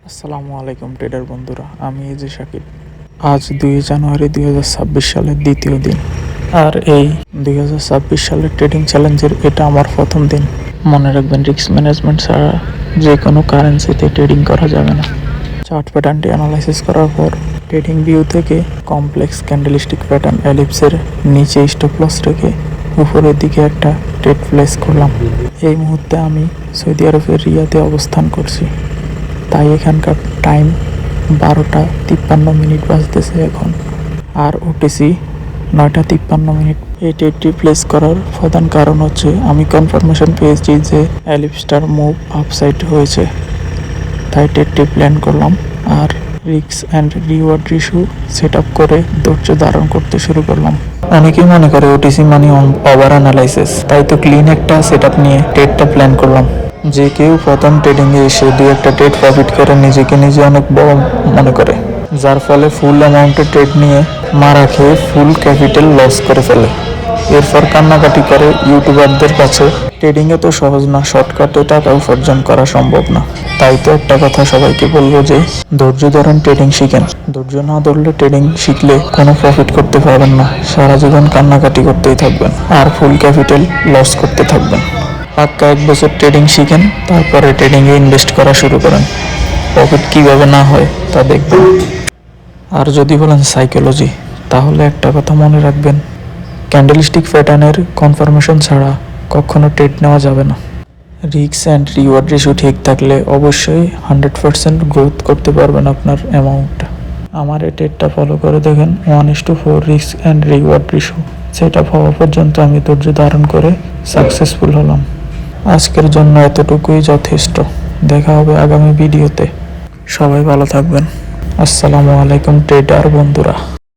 আসসালামু আলাইকুম ট্রেডার বন্ধুরা, আমি এজে শাকিব। আজ 2 জানুয়ারি 2026 সালের দ্বিতীয় দিন, আর এই 2026 সালের ট্রেডিং চ্যালেঞ্জের এটা আমার প্রথম দিন। মনে রাখবেন, রিস্ক ম্যানেজমেন্ট ছাড়া যে কোনো কারেন্সিতে ট্রেডিং করা যাবে না। চার্ট প্যাটার্নটি অ্যানালাইসিস করার পর ট্রেডিং ভিউ থেকে কমপ্লেক্স ক্যান্ডেলস্টিক প্যাটার্ন এলিপসের নিচে স্টপ লস রেখে উপরের দিকে একটা ট্রেড প্লেস করলাম। এই মুহূর্তে আমি সৌদি আরবের রিয়াদে অবস্থান করছি, তাই এখানকার টাইম 12:53 বাজতেছে এখন, আর ওটিসি 9:53। এই ট্রেডটি প্লেস করার প্রধান কারণ হচ্ছে আমি কনফার্মেশন পেয়েছি যে এলিপস্টার মুভ আপসাইড হয়েছে, তাই ট্রেডটি প্ল্যান করলাম আর risk and reward ratio set up করে ধৈর্য ধারণ করতে শুরু করলাম। অনেকেই মনে করে ওটিসি মানে ওভার অ্যানালাইসিস, তাই তো ক্লিন একটা সেট আপ নিয়ে ট্রেডটা প্ল্যান করলাম। যে কেউ প্রথম ট্রেডিংয়ে এসে দুই একটা ট্রেড প্রফিট করে নিজেকে নিজে অনেক বড় মনে করে, যার ফলে ফুল অ্যামাউন্টের ট্রেড নিয়ে মারা খেয়ে ফুল ক্যাপিটাল লস করে ফেলে। এরপর কান্নাকাটি করে ইউটিউবারদের কাছে ট্রেডিংয়ে তো সহজ না, শর্টকাটে টাকা উপার্জন করা সম্ভব না। তাই তো একটা কথা সবাইকে বলবো যে ধৈর্য ধরেন, ট্রেডিং শিখেন। ধৈর্য না ধরলে ট্রেডিং শিখলে কোনো প্রফিট করতে পারবেন না, সারা জীবন কান্নাকাটি করতেই থাকবেন আর ফুল ক্যাপিটাল লস করতে থাকবেন। পাক্কা 1 বছর ট্রেডিং শিখেন, তারপরে ট্রেডিংয়ে ইনভেস্ট করা শুরু করেন। প্রফিট কীভাবে না হয় তা দেখবেন। আর যদি বলেন সাইকোলজি, তাহলে একটা কথা মনে রাখবেন, ক্যান্ডেলস্টিক প্যাটার্নের কনফার্মেশন ছাড়া কখনো ট্রেড নেওয়া যাবে না। রিস্ক অ্যান্ড রিওয়ার্ড রেশিও ঠিক থাকলে অবশ্যই 100% গ্রোথ করতে পারবেন আপনার অ্যামাউন্টটা। আমার এই ট্রেডটা ফলো করে দেখেন, 1:4 risk and reward ratio set up হওয়া পর্যন্ত আমি ধৈর্য ধারণ করে সাকসেসফুল হলাম। আজকের জন্য এতটুকুই যথেষ্ট। দেখা হবে আগামী ভিডিওতে। সবাই ভালো থাকবেন। আসসালামু আলাইকুম ট্রেডার বন্ধুরা।